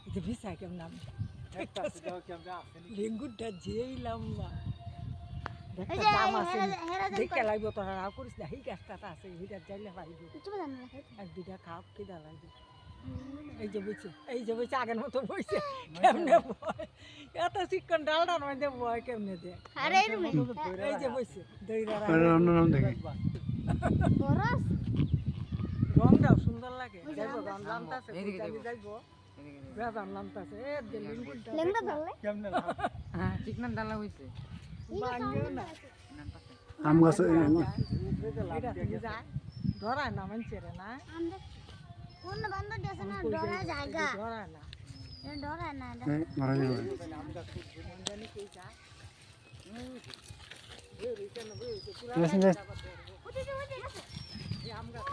এটা ভিসা কেমন নাম লেঙ্গুরটা যেই লম্বা দেখে লাগবে তোরা রাও করিস না এই গাছটা আছে এইটা চাইলে পাইব এক দুইটা খাও খিদা লাগবে এই যে বইছে আগের মতো বইছে কেমনে বয় এত চিকন ডালটার মধ্যে বয় কেমনে দে এই যে বইছে রংটাও সুন্দর লাগে যাইবো রং লামতাছে যাইবো বেজান লামতাছে এ যে লিঙ্গুরটা কেমনে হ্যাঁ চিকন ডালা হইছে বাঙ্গেও না আম গাছ ধরায় না মানছে রে না কোন বন্ধ দিয়েছে না ডরা জায়গা ধরায় না ডরা না মারা যাবে আম গাছ জানি কই যা গেছেন গাছ আম গাছ